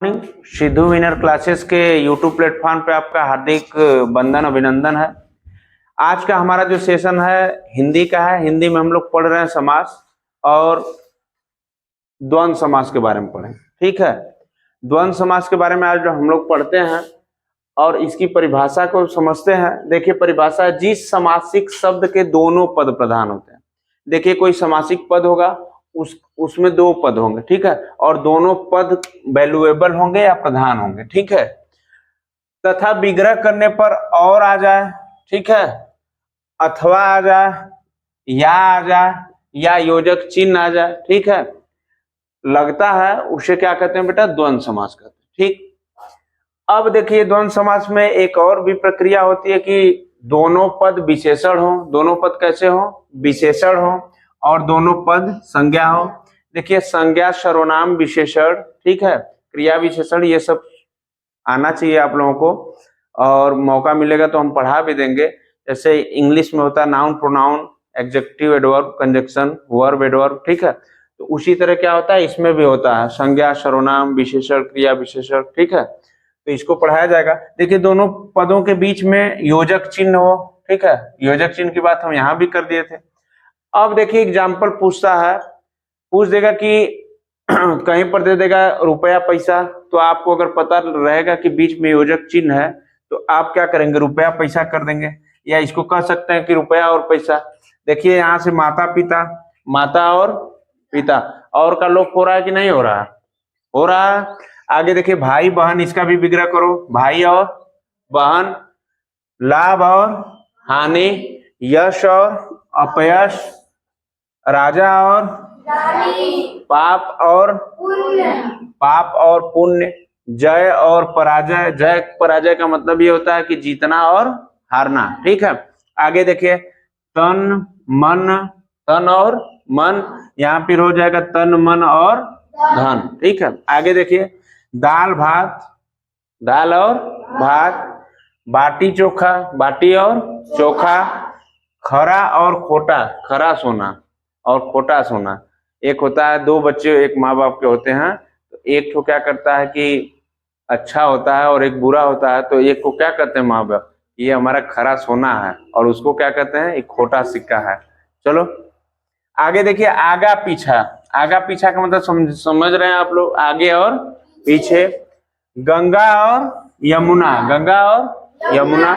Sidhu winner classes के YouTube platform पे आपका हार्दिक वंदन अभिनंदन है। आज का हमारा जो सेशन है हिंदी का है। हिंदी में हम लोग पढ़ रहे हैं समास और द्वंद्व समास के बारे में पढ़ें। ठीक है, द्वंद्व समास के बारे में आज जो हम लोग पढ़ते हैं और इसकी परिभाषा को समझते हैं। देखिए परिभाषा, जिस समासिक शब्द के दोनों पद प्रधान होते हैं। देखिए कोई समासिक पद होगा, उसमें दो पद होंगे, ठीक है, और दोनों पद वैल्यूएबल होंगे या प्रधान होंगे, ठीक है। तथा विग्रह करने पर और आ जाए, ठीक है, अथवा आ जाए, या आ जाए, या योजक चिन्ह आ जाए, ठीक है, लगता है उसे क्या कहते हैं बेटा? द्वंद्व समास कहते हैं। ठीक, अब देखिए द्वंद्व समास में एक और भी प्रक्रिया होती है कि दोनों पद विशेषण हो। दोनों पद कैसे हो? विशेषण हो, और दोनों पद संज्ञा हो। देखिए संज्ञा, सर्वनाम, विशेषण, ठीक है, क्रिया विशेषण, ये सब आना चाहिए आप लोगों को, और मौका मिलेगा तो हम पढ़ा भी देंगे। जैसे इंग्लिश में होता है noun, pronoun, adjective, adverb, conjunction, verb, adverb, ठीक है, तो उसी तरह क्या होता है इसमें भी होता है, संज्ञा, सर्वनाम, विशेषण, क्रिया विशेषण, ठीक है, तो इसको पढ़ाया जाएगा। देखिए दोनों पदों के बीच में योजक चिन्ह हो, ठीक है, योजक चिन्ह की बात हम यहाँ भी कर दिए थे। अब देखिए एग्जाम्पल पूछता है, पूछ देगा कि कहीं पर दे देगा रुपया पैसा, तो आपको अगर पता रहेगा कि बीच में योजक चिन्ह है तो आप क्या करेंगे? रुपया पैसा कर देंगे, या इसको कह सकते हैं कि रुपया और पैसा। देखिए यहाँ से माता पिता, माता और पिता, और का लोप हो रहा है कि नहीं हो रहा? हो रहा है। आगे देखिए भाई बहन, इसका भी विग्रह करो, भाई और बहन, लाभ और हानि, यश और अपयश, राजा और पाप और पुण्य, जय और पराजय। जय पराजय का मतलब ये होता है कि जीतना और हारना, ठीक है। आगे देखिए तन मन, तन और मन, यहाँ पर हो जाएगा तन मन और धन, ठीक है। आगे देखिए दाल भात, दाल और भात, बाटी चोखा, बाटी और चोखा, खरा और खोटा, खरा सोना और खोटा सोना। एक होता है, दो बच्चे एक माँ बाप के होते हैं, तो एक को क्या करता है कि अच्छा होता है और एक बुरा होता है, तो एक को क्या कहते हैं माँ बाप, ये हमारा खरा सोना है, और उसको क्या कहते हैं? एक खोटा सिक्का है। चलो आगे देखिए आगा पीछा। आगा पीछा का मतलब समझ रहे हैं आप लोग? आगे और पीछे, गंगा और यमुना, गंगा और यमुना,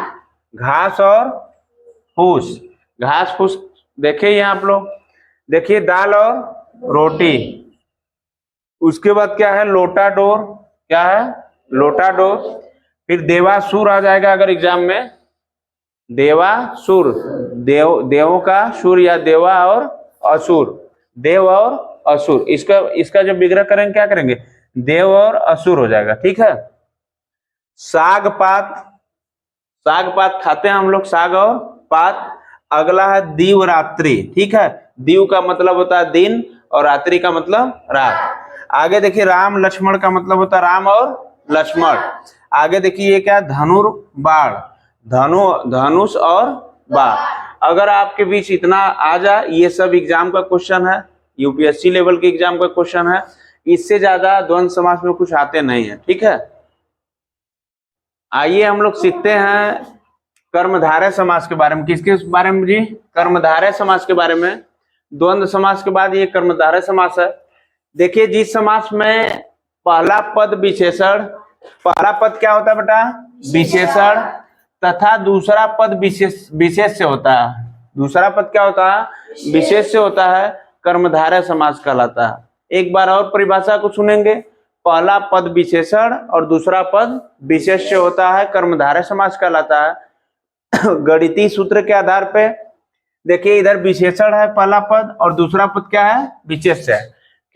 घास और फूस, घास फूस। देखिए यहाँ आप लोग, देखिए दाल और रोटी, उसके बाद क्या है? लोटा डोर, क्या है? लोटा डोर। फिर देवासुर आ जाएगा अगर एग्जाम में, देवासुर, देवों का सुर, या देवा और असुर, देव और असुर। इसका जब विग्रह करेंगे क्या करेंगे? देव और असुर हो जाएगा, ठीक है। साग पात, साग पात खाते हैं हम लोग, साग और पात। अगला है दीव रात्रि, ठीक है, दीव का मतलब होता है दिन और रात्रि का मतलब रात। आगे देखिए राम लक्ष्मण का मतलब होता है राम और लक्ष्मण। आगे देखिए ये क्या? धनुर्बाण, धनुष और बाण। अगर आपके बीच इतना आ जाए, ये सब एग्जाम का क्वेश्चन है, यूपीएससी लेवल के एग्जाम का क्वेश्चन है, इससे ज्यादा द्वंद्व समास में कुछ आते नहीं है, ठीक है। आइए हम लोग सीखते हैं कर्मधारय समास के बारे में। किसके बारे में जी? कर्मधारय समास के बारे में। द्वंद्व समास के बाद ये कर्मधारय समास है। देखिए जिस समास में पहला पद विशेषण, पहला पद क्या होता है बेटा? विशेषण, तथा दूसरा पद विशेष से होता है। दूसरा पद क्या होता है? विशेष से होता है, कर्मधारय समास कहलाता है। एक बार और परिभाषा को सुनेंगे, पहला पद विशेषण और दूसरा पद विशेष से होता है, कर्मधारय समास कहलाता है। गणितीय सूत्र के आधार पे देखिए इधर विशेषण है पहला पद, और दूसरा पद क्या है? विशेष है,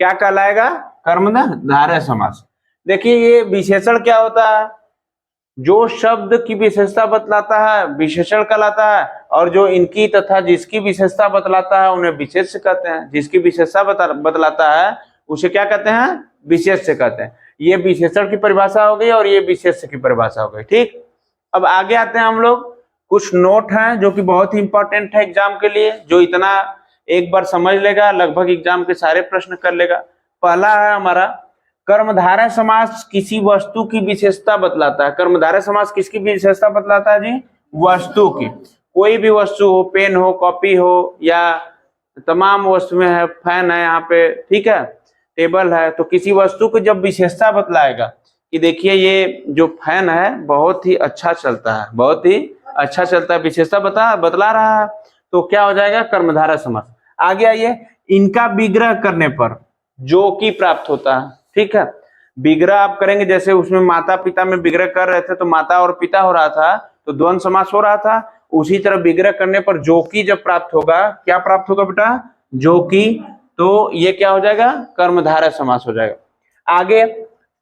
क्या कहलाएगा? कर्मधारय समास। देखिए ये विशेषण क्या होता है? जो शब्द की विशेषता बतलाता है विशेषण कहलाता है, और जो इनकी तथा जिसकी विशेषता बतलाता है उन्हें विशेष कहते हैं। जिसकी विशेषता बतलाता है उसे क्या कहते हैं? विशेष कहते हैं। ये विशेषण की परिभाषा हो गई और ये विशेष की परिभाषा हो गई, ठीक। अब आगे आते हैं हम लोग, कुछ नोट हैं जो कि बहुत ही इंपॉर्टेंट है एग्जाम के लिए, जो इतना एक बार समझ लेगा लगभग एग्जाम के सारे प्रश्न कर लेगा। पहला है हमारा कर्मधारय समास किसी वस्तु की विशेषता बतलाता है। कर्मधारय समास किसकी विशेषता बतलाता है जी? वस्तु की। कोई भी वस्तु हो, पेन हो, कॉपी हो, या तमाम वस्तुएं है, फैन है यहाँ पे, ठीक है, टेबल है, तो किसी वस्तु को जब विशेषता बतलाएगा कि देखिए ये जो फैन है बहुत ही अच्छा चलता है, बहुत ही अच्छा चलता है, विशेषता बतला रहा है, तो क्या हो जाएगा? कर्मधारय समास। आगे आइए, इनका विग्रह करने पर जो कि प्राप्त होता है, ठीक है। विग्रह आप करेंगे, जैसे उसमें माता पिता में विग्रह कर रहे थे तो माता और पिता हो रहा था, तो द्वंद्व समास हो रहा था। उसी तरह विग्रह करने पर जो कि जब प्राप्त होगा, क्या प्राप्त होगा बेटा? जो कि, तो ये क्या हो जाएगा? कर्मधारय समास हो जाएगा। आगे,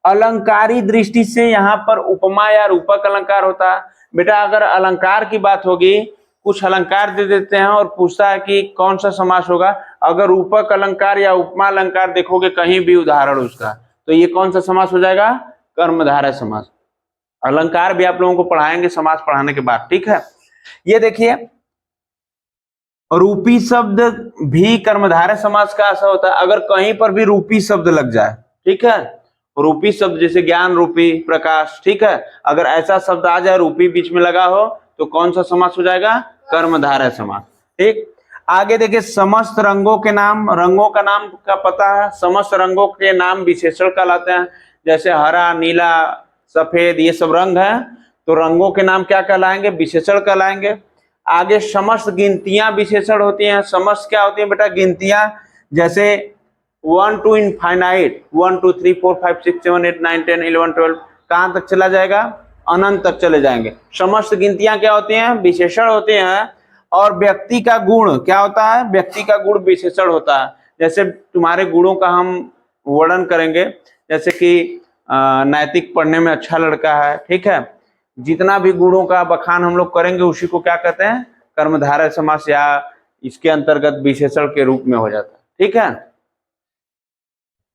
अलंकारी दृष्टि से यहाँ पर उपमा या रूपक अलंकार होता है। बेटा अगर अलंकार की बात होगी, कुछ अलंकार दे देते हैं और पूछता है कि कौन सा समास होगा, अगर रूपक अलंकार या उपमा अलंकार देखोगे कहीं भी उदाहरण उसका, तो ये कौन सा समास हो जाएगा? कर्मधारय समास। अलंकार भी आप लोगों को पढ़ाएंगे समास पढ़ाने के बाद, ठीक है। ये देखिए, रूपी शब्द भी कर्मधारय समास का ऐसा होता है, अगर कहीं पर भी रूपी शब्द लग जाए, ठीक है, रूपी शब्द जैसे ज्ञान रूपी, प्रकाश, ठीक है, अगर ऐसा शब्द आ जाए रूपी बीच में लगा हो तो कौन सा समास हो जाएगा? कर्मधारय समास, ठीक। आगे देखिए, समस्त रंगों के नाम, रंगों का नाम का पता है, समस्त रंगों के नाम विशेषण कहलाते हैं। जैसे हरा, नीला, सफेद, ये सब रंग है, तो रंगों के नाम क्या कहलाएंगे? विशेषण कहलाएंगे। आगे, समस्त गिनतियां विशेषण होती हैं। समस्त क्या होती है बेटा? गिनतियां, जैसे 1 to इनफाइनाइट, 1 2 3 4 5 6 7 8 9 10 11 12, कहां तक चला जाएगा? अनंत तक चले जाएंगे। समस्त गिनतियां क्या होती हैं? विशेषण होते हैं। और व्यक्ति का गुण क्या होता है? व्यक्ति का गुण विशेषण होता है। जैसे तुम्हारे गुणों का हम वर्णन करेंगे, जैसे कि नैतिक, पढ़ने में अच्छा लड़का है, ठीक है, जितना भी गुणों का बखान हम लोग करेंगे उसी को क्या कहते हैं? कर्मधारय समास, या इसके अंतर्गत विशेषण के रूप में हो जाता है, ठीक है।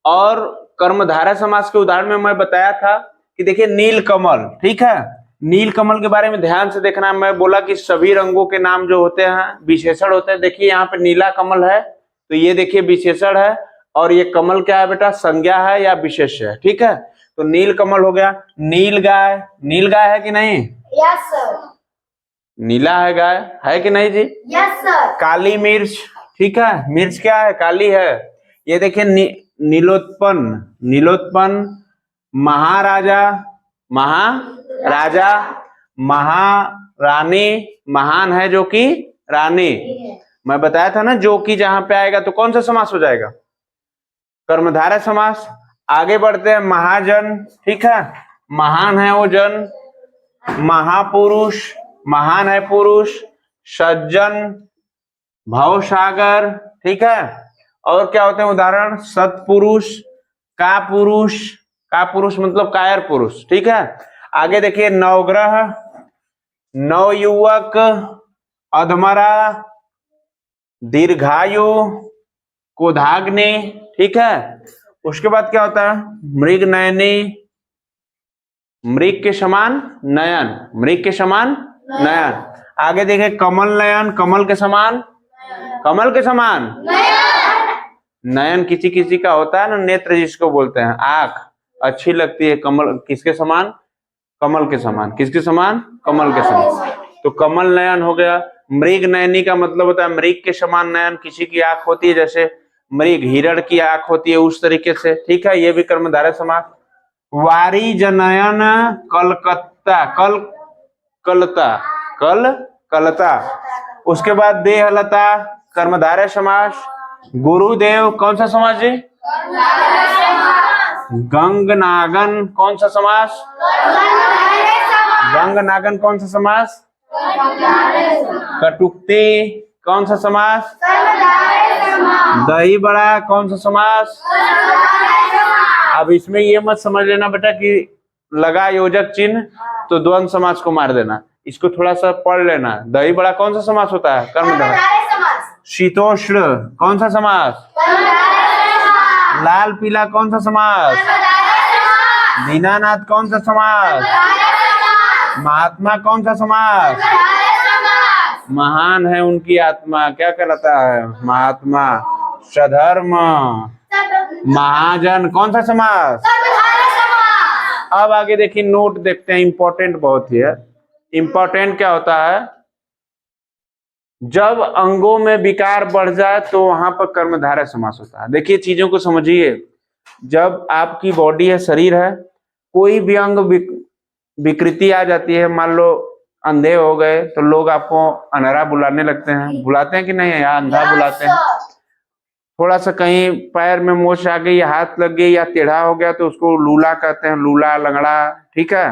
और कर्मधारय समास के उदाहरण में मैं बताया था कि देखिए नीलकमल, ठीक है, नीलकमल के बारे में ध्यान से देखना। मैं बोला कि सभी रंगों के नाम जो होते हैं विशेषण होते हैं। देखिए यहाँ पे नीला कमल है, तो ये देखिए विशेषण है, और ये कमल क्या है बेटा? संज्ञा है या विशेष है, ठीक है। तो नीलकमल हो गया। नील गाय, नील गाय है कि नहीं? Yes sir. नीला है गाय, है कि नहीं जी? Yes sir. काली मिर्च, ठीक है, मिर्च क्या है? काली है। ये देखिए नीलोत्पन्न, नीलोत्पन्न, महाराजा, महाराजा, महारानी, महान है जो कि रानी। मैं बताया था ना, जो कि जहां पे आएगा तो कौन सा समास हो जाएगा? कर्मधारय समास। आगे बढ़ते हैं, महाजन, ठीक है, महान है वो जन। महापुरुष, महान है पुरुष। सज्जन, भवसागर, ठीक है। और क्या होते हैं उदाहरण? सत्पुरुष, कापुरुष, कापुरुष मतलब कायर पुरुष, ठीक है। आगे देखिए, नवग्रह, नवयुवक, अधमरा, दीर्घायु, कोधाग्नि, ठीक है। उसके बाद क्या होता है? मृग नयनी, मृग के समान नयन, मृग के समान नयन। आगे देखिए, कमल नयन, कमल के समान, कमल के समान नयन किसी किसी का होता है ना, नेत्र जिसको बोलते हैं, आंख अच्छी लगती है, कमल किसके समान? कमल के समान। किसके समान? कमल के समान। तो कमल नयन हो गया। मृग नयनी का मतलब होता है मृग के समान नयन, किसी की आंख होती है, जैसे मृग हिरण की आंख होती है उस तरीके से, ठीक है, ये भी कर्मधारय समास। वारी जनयन, कलकत्ता, कल कलता, कल कलता। उसके बाद देहलता, कर्मधारय समास। गुरुदेव, कौन सा समास जी? गंगनागन, कौन सा समास? गंगनागन कौन सा समास? कटुक्ति, कौन सा समास? दही बड़ा, कौन सा समास? अब इसमें ये मत समझ लेना बेटा कि लगा योजक चिन्ह तो द्वंद्व समास को मार देना, इसको थोड़ा सा पढ़ लेना। दही बड़ा कौन सा समास होता है? कर्मधारय। शीतोष्ण कौन सा समास? लाल पीला कौन सा समास? दीनानाथ कौन सा समास? महात्मा कौन सा समास? महान है उनकी आत्मा, क्या कहलाता है? महात्मा। सधर्म, महाजन। कौन सा समास? अब आगे देखिए, नोट देखते हैं, इंपॉर्टेंट बहुत ही है। इंपॉर्टेंट क्या होता है? जब अंगों में विकार बढ़ जाए तो वहां पर कर्मधारय समास होता है। देखिए चीजों को समझिए। जब आपकी बॉडी है, शरीर है, कोई भी अंग विकृति आ जाती है, मान लो अंधे हो गए तो लोग आपको अनहरा बुलाने लगते हैं, बुलाते हैं कि नहीं? या अंधा बुलाते हैं। थोड़ा सा कहीं पैर में मोच आ गई या हाथ लग गई या टेढ़ा हो गया तो उसको लूला कहते हैं, लूला, लंगड़ा, ठीक है।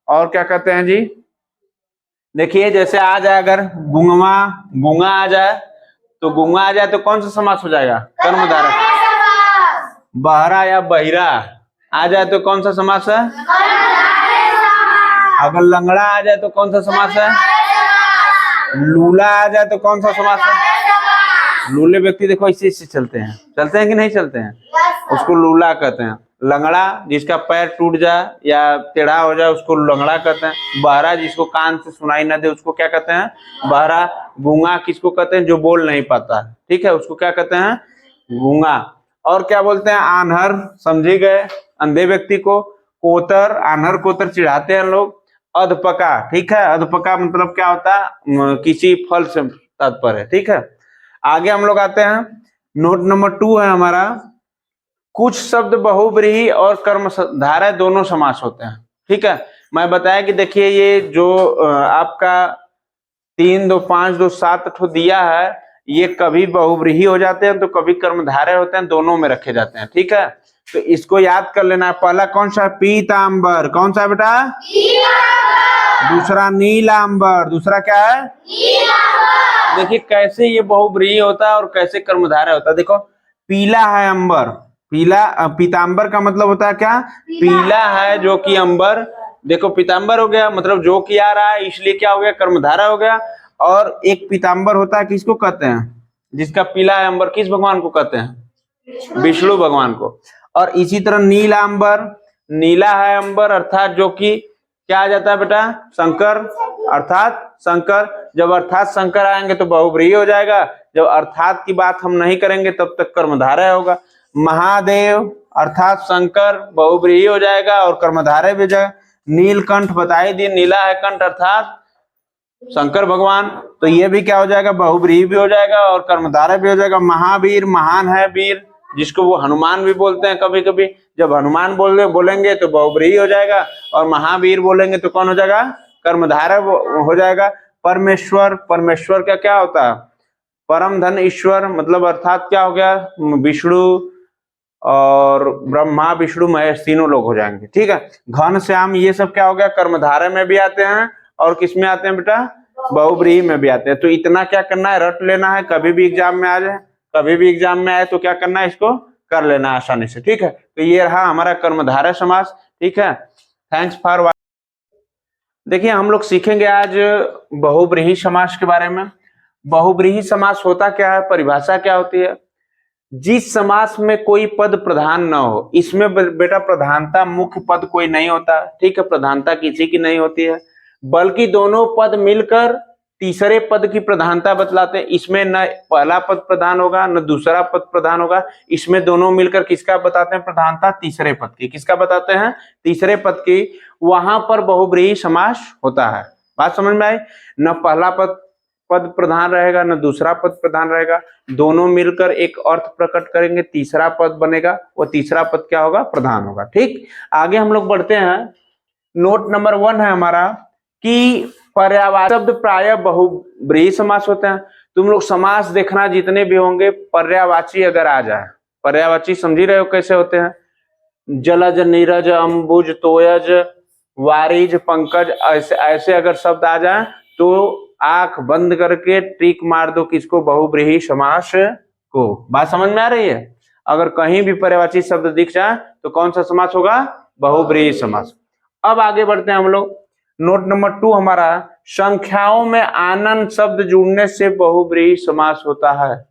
और क्या कहते हैं जी? देखिए जैसे आ जाए, अगर गुंगवा, गूंगा आ जाए तो गूंगा आ जाए तो कौन सा समास हो जाएगा? कर्मधारय। बहरा या बहिरा आ जाए तो कौन सा समास है? अगर लंगड़ा आ जाए तो कौन सा समास है? लूला आ जाए तो कौन सा समास है? लूले व्यक्ति देखो ऐसे ऐसे चलते हैं कि नहीं चलते हैं, उसको लूला कहते हैं। लंगड़ा जिसका पैर टूट जाए या टेढ़ा हो जाए उसको लंगड़ा कहते हैं। बहरा जिसको कान से सुनाई न दे उसको क्या कहते हैं? बहरा। गूंगा किसको कहते हैं? जो बोल नहीं पाता, ठीक है, उसको क्या कहते हैं? गूंगा। और क्या बोलते हैं? आन्हर, समझी गए, अंधे व्यक्ति को। कोतर, आन्हर कोतर चिढ़ाते हैं लोग। अधपका, ठीक है, अधपका मतलब क्या होता है? किसी फल से तात्पर्य है, ठीक है। आगे हम लोग आते हैं, नोट नंबर 2 है हमारा, कुछ शब्द बहुब्रीहि और कर्मधारय दोनों समास होते हैं, ठीक है। मैं बताया कि देखिए ये जो आपका 3, 2, 5, 2, 7 ठो दिया है, ये कभी बहुब्रीहि हो जाते हैं तो कभी कर्मधारय होते हैं, दोनों में रखे जाते हैं, ठीक है। तो इसको याद कर लेना है। पहला कौन सा? पीतांबर। कौन सा बेटा? दूसरा नीलांबर। दूसरा क्या है? देखिए कैसे ये बहुब्रीहि होता है और कैसे कर्मधारय होता है। देखो पीला है अंबर, पीला, पीतांबर का मतलब होता है क्या? पीला है जो कि अंबर। देखो पीतांबर हो गया मतलब जो कि आ रहा है, इसलिए क्या हो गया? कर्मधारय हो गया। और एक पीतांबर होता है, किसको कहते हैं? जिसका पीला है अंबर, किस भगवान को कहते हैं? विष्णु भगवान को। और इसी तरह नीलांबर, नीला है अंबर अर्थात जो कि क्या आ जाता है बेटा? शंकर, अर्थात शंकर। जब अर्थात शंकर आएंगे तो बहुब्रीहि हो जाएगा, जब अर्थात की बात हम नहीं करेंगे तब तक कर्मधारय होगा। महादेव अर्थात शंकर, बहुब्रीहि हो जाएगा और कर्मधारय भी हो जाएगा। नीलकंठ बता ही दिए, नीला है कंठ अर्थात शंकर भगवान, तो ये भी क्या हो जाएगा? बहुब्रीहि भी हो जाएगा और कर्मधारय भी हो जाएगा। महावीर, महान है वीर, जिसको वो हनुमान भी बोलते हैं कभी कभी। जब हनुमान बोलेंगे तो बहुब्रीहि हो जाएगा और महावीर बोलेंगे तो कौन हो जाएगा? कर्मधारय हो जाएगा। परमेश्वर, परमेश्वर का क्या होता है? परम धन ईश्वर, मतलब अर्थात क्या हो गया? विष्णु और ब्रह्मा, विष्णु, महेश तीनों लोग हो जाएंगे, ठीक है। घन श्याम, ये सब क्या हो गया? कर्मधारय में भी आते हैं और किस में आते हैं बेटा? बहुब्रीहि में भी आते हैं। तो इतना क्या करना है? रट लेना है, कभी भी एग्जाम में आ जाए, कभी भी एग्जाम में आए तो क्या करना है? इसको कर लेना आसानी से, ठीक है। तो ये रहा हमारा कर्मधारय समास, ठीक है। Thanks for. देखिए हम लोग सीखेंगे आज बहुब्रीहि समास के बारे में। बहुब्रीहि समास होता क्या है, परिभाषा क्या होती है? जिस समास में कोई पद प्रधान न हो, इसमें बेटा प्रधानता मुख्य पद कोई नहीं होता, ठीक है, प्रधानता किसी की नहीं होती है, बल्कि दोनों पद मिलकर तीसरे पद की प्रधानता बतलाते हैं। इसमें न पहला पद प्रधान होगा न दूसरा पद प्रधान होगा, इसमें दोनों मिलकर किसका बताते हैं? प्रधानता तीसरे पद की। किसका बताते हैं? तीसरे पद की। वहां पर बहुब्रीहि समास होता है। बात समझ में आई? न पहला पद प्रधान रहेगा न दूसरा पद प्रधान रहेगा, दोनों मिलकर एक अर्थ प्रकट करेंगे, तीसरा पद बनेगा, वो तीसरा पद क्या होगा? प्रधान होगा, ठीक। आगे हम लोग बढ़ते हैं। नोट नंबर 1 है हमारा कि पर्यायवाची शब्द प्राय बहुब्रीहि समास होते हैं। तुम लोग समास देखना जितने भी होंगे, पर्यायवाची अगर आ जाए, पर्यायवाची समझ ही रहे हो कैसे होते हैं? जलज, नीरज, अंबुज, तोयज, वारिज, पंकज, ऐसे ऐसे अगर शब्द आ जाए तो आंख बंद करके टिक मार दो किसको? बहुब्रीहि समास को। बात समझ में आ रही है? अगर कहीं भी पर्यायवाची शब्द दिख जाए तो कौन सा समास होगा? बहुब्रीहि समास। अब आगे बढ़ते हैं हम लोग। नोट नंबर 2 हमारा, संख्याओं में आनन शब्द जुड़ने से बहुब्रीहि समास होता है।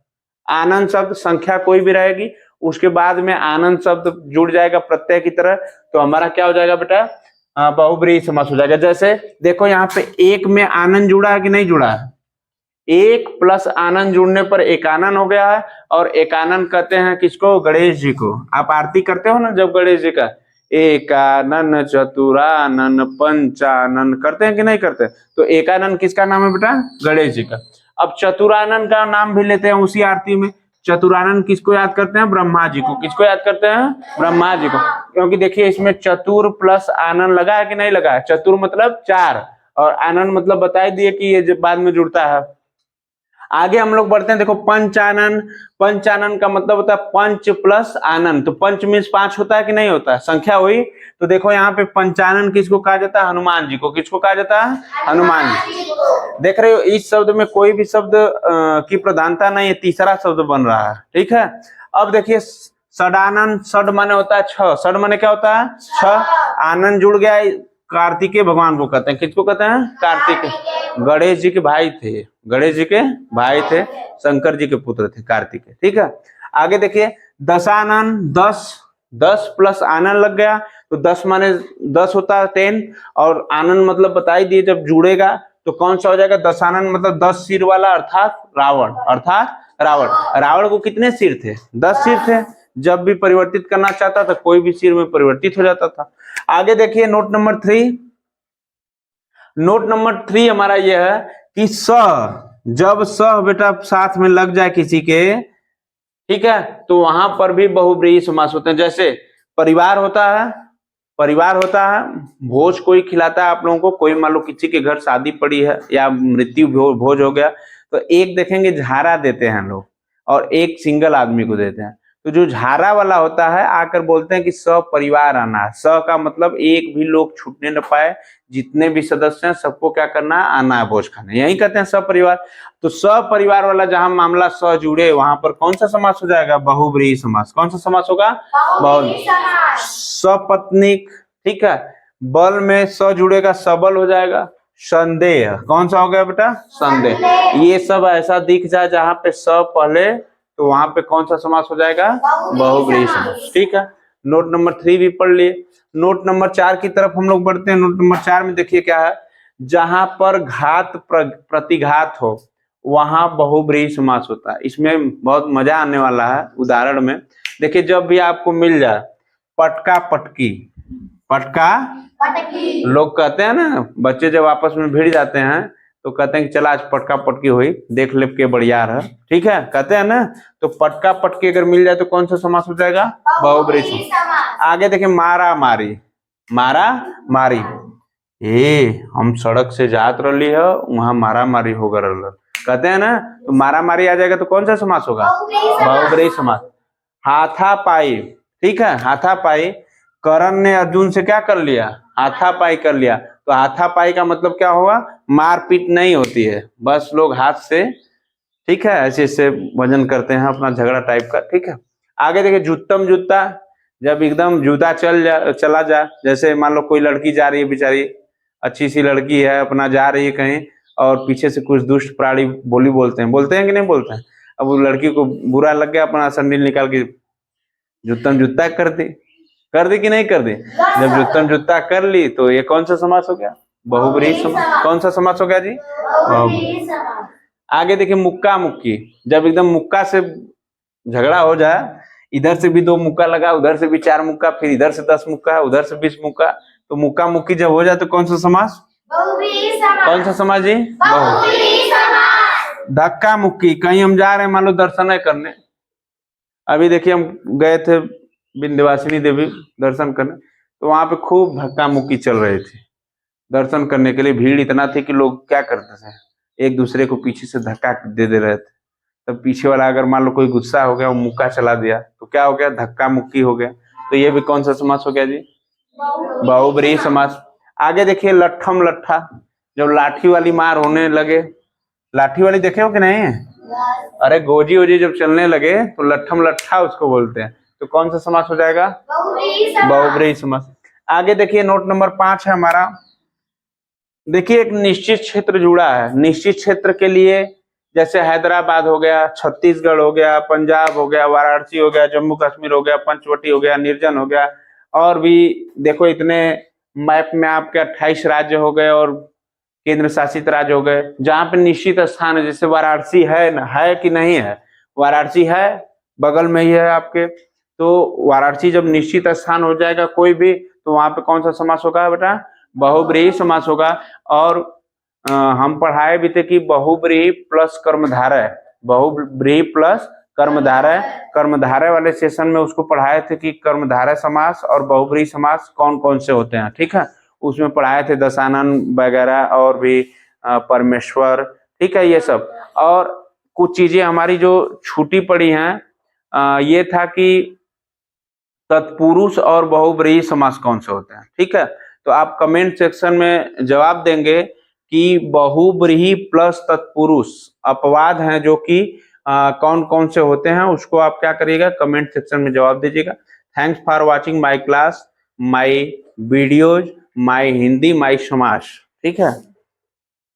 आनन शब्द, संख्या कोई भी रहेगी उसके बाद में आनन शब्द जुड़ जाएगा प्रत्यय की तरह, तो हमारा क्या हो जाएगा बेटा? बहुब्रीहि समास हो जाएगा। जैसे देखो यहाँ पे एक में आनन जुड़ा है कि नहीं जुड़ा है? एक प्लस आनन जुड़ने पर एकानन हो गया है। और एकानन कहते हैं किसको? गणेश जी को। आप आरती करते हो ना जब गणेश जी का, एकानन चतुरानन पंचानन करते हैं कि नहीं करते? तो एकानन किसका नाम है बेटा? गणेश जी का। अब चतुरानन का नाम भी लेते हैं उसी आरती में। चतुरानन किसको याद करते हैं? ब्रह्मा जी को। किसको याद करते हैं? ब्रह्मा जी को। क्योंकि देखिए इसमें चतुर प्लस आनन लगा है कि नहीं लगा है? चतुर मतलब 4 और आनन मतलब बता ही दिए कि ये जब बाद में जुड़ता है। आगे हम लोग बढ़ते हैं, देखो पंचानन। पंचानन का मतलब होता है पंच प्लस आनन। तो पंच मीन्स 5 होता है कि नहीं होता है? संख्या हुई। तो देखो यहाँ पे पंचानन किसको कहा जाता है? हनुमान जी को। किसको कहा जाता है? हनुमान जी। देख रहे हो इस शब्द में कोई भी शब्द की प्रधानता नहीं है, तीसरा शब्द बन रहा है। ठीक है, अब देखिए षडानन। षड माने होता है 6। षड माने क्या होता है? 6। आनंद जुड़ गया, कार्तिकेय भगवान को कहते हैं। किसको कहते हैं? कार्तिकेय। गणेश जी के भाई थे। गणेश जी के भाई थे, शंकर जी के पुत्र थे कार्तिकेय। ठीक है, आगे देखिए दशानन। 10 प्लस आनंद लग गया तो 10 माने 10 होता है 10। और आनंद मतलब बताई दिए जब जुड़ेगा तो कौन सा हो जाएगा? दशानन मतलब 10 सिर वाला, अर्थात रावण। अर्थात रावण। रावण को कितने सिर थे? 10 सिर थे। जब भी परिवर्तित करना चाहता था कोई भी सिर में परिवर्तित हो जाता था। आगे देखिए नोट नंबर 3। नोट नंबर 3 हमारा यह है कि स, जब स बेटा साथ में लग जाए किसी के, ठीक है, तो वहां पर भी बहुव्रीहि समास होते हैं। जैसे परिवार होता है, परिवार होता है, भोज कोई खिलाता है आप लोगों को, कोई मान लो किसी के घर शादी पड़ी है या मृत्यु भोज हो गया, तो एक देखेंगे झारा देते हैं लोग और एक सिंगल आदमी को देते हैं। तो जो झारा वाला होता है आकर बोलते हैं कि सपरिवार आना है। स का मतलब एक भी लोग छूटने न पाए, जितने भी सदस्य हैं सबको क्या करना है? आना है भोज खाने, यही कहते हैं सपरिवार। तो सपरिवार वाला जहां मामला स जुड़े वहां पर कौन सा समास हो जाएगा? बहुव्रीहि समास। कौन सा समास होगा? बहुव्रीहि समास। सपत्नीक, ठीक है, बल में स जुड़ेगा, सबल हो जाएगा। संदेह, कौन सा हो गया बेटा? संदेह। ये सब ऐसा दिख जाए जहां पे स पहले, तो वहां पे कौन सा समास हो जाएगा? बहुव्रीहि समास। ठीक है, नोट नंबर 3 भी पढ़ लिए। नोट नंबर 4 की तरफ हम लोग बढ़ते हैं। नोट नंबर 4 में देखिए क्या है, जहां पर घात प्रतिघात हो वहां बहुव्रीहि समास होता है। इसमें बहुत मजा आने वाला है उदाहरण में। देखिए जब भी आपको मिल जाए पटका पटकी, पटका पटकी, लोग कहते हैं ना, बच्चे जब आपस में भिड़ जाते हैं तो कहते हैं कि चला आज पटका पटकी हुई, देख ले के बढ़िया है। ठीक है, कहते हैं ना। तो पटका पटकी अगर मिल जाए तो कौन सा समास हो जाएगा? बहुव्रीहि समास। आगे देखिए मारा मारी। मारा मारी, हम सड़क से जात रही है वहां मारा मारी हो गल, कहते हैं ना। तो मारा मारी आ जाएगा तो कौन सा समास होगा? बहुव्रीहि समास। हाथापाई, ठीक है, हाथापाई। करण ने अर्जुन से क्या कर लिया? हाथापाई कर लिया। तो हाथापाई का मतलब क्या होगा? मारपीट नहीं होती है, बस लोग हाथ से, ठीक है, ऐसे ऐसे वजन करते हैं अपना, झगड़ा टाइप का। ठीक है, आगे देखिए जुत्तम जुत्ता। जब एकदम जूता चला जाए, जैसे मान लो कोई लड़की जा रही है बेचारी, अच्छी सी लड़की है, अपना जा रही है कहीं और पीछे से कुछ दुष्ट प्राणी बोली बोलते हैं कि नहीं बोलते हैं। अब वो लड़की को बुरा लग गया, अपना संडील निकाल के जुत्तम जुत्ता कर दी कि नहीं कर दी? जब जुत्तम जुत्ता कर ली तो ये कौन सा समास हो गया? बहुव्रीहि समास। कौन सा समास हो गया जी? बहुव्रीहि समास। आगे देखिए मुक्का मुक्की। जब एकदम मुक्का से झगड़ा हो जाए, इधर से भी 2 मुक्का लगा, उधर से भी 4 मुक्का, फिर इधर से 10 मुक्का, उधर से 20 मुक्का, तो मुक्का मुक्की जब हो जाए तो कौन सा समास? बहुव्रीहि समास। कौन सा समास जी? बहुव्रीहि समास। धक्का मुक्की, कहीं हम जा रहे हैं मान लो दर्शन करने, अभी देखिए हम गए थे विंध्यवासिनी देवी दर्शन करने, तो वहां पे खूब धक्का मुक्की चल रही थी। दर्शन करने के लिए भीड़ इतना थी कि लोग क्या करते थे, एक दूसरे को पीछे से धक्का दे रहे थे। तब पीछे वाला अगर मान लो कोई गुस्सा हो गया, वो मुक्का चला दिया, तो क्या हो गया? धक्का मुक्की हो गया। तो ये भी कौन सा समास हो गया जी? बहुव्रीहि समास। आगे देखिए लट्ठम लट्ठा। जब लाठी वाली मार होने लगे, लाठी वाली देखे हो कि नहीं? अरे गोजी वोजी जब चलने लगे तो लट्ठम लट्ठा उसको बोलते हैं। तो कौन सा समास हो जाएगा? बहुव्रीहि समास। आगे देखिए नोट नंबर 5 है हमारा। देखिए एक निश्चित क्षेत्र जुड़ा है। निश्चित क्षेत्र के लिए जैसे हैदराबाद हो गया, छत्तीसगढ़ हो गया, पंजाब हो गया, वाराणसी हो गया, जम्मू कश्मीर हो गया, पंचवटी हो गया, निर्जन हो गया, और भी देखो इतने मैप में आपके 28 राज्य हो गए और केंद्र शासित राज्य हो गए, जहां पे निश्चित स्थान है, जैसे वाराणसी है कि नहीं है, वाराणसी है, बगल में ही है आपके, तो वाराणसी जब निश्चित स्थान हो जाएगा कोई भी, तो वहां पे कौन सा समास होगा बेटा, बहुब्रीहि समास होगा। और हम पढ़ाए भी थे कि बहुब्रीहि प्लस कर्मधारय, बहुब्रीहि प्लस कर्मधारय, कर्मधारय वाले सेशन में उसको पढ़ाए थे कि कर्मधारय समास और बहुब्रीहि समास कौन कौन से होते हैं, ठीक है, उसमें पढ़ाए थे दशानन वगैरह और भी परमेश्वर, ठीक है, ये सब। और कुछ चीजें हमारी जो छूटी पड़ी हैं, ये था कि तत्पुरुष और बहुब्रीहि समास कौन से होते हैं, ठीक है। तो आप कमेंट सेक्शन में जवाब देंगे कि बहुब्रीहि प्लस तत्पुरुष अपवाद हैं जो कि कौन कौन से होते हैं, उसको आप क्या करिएगा, कमेंट सेक्शन में जवाब दीजिएगा। Thanks for watching my class, my videos, my Hindi, my समास, ठीक है।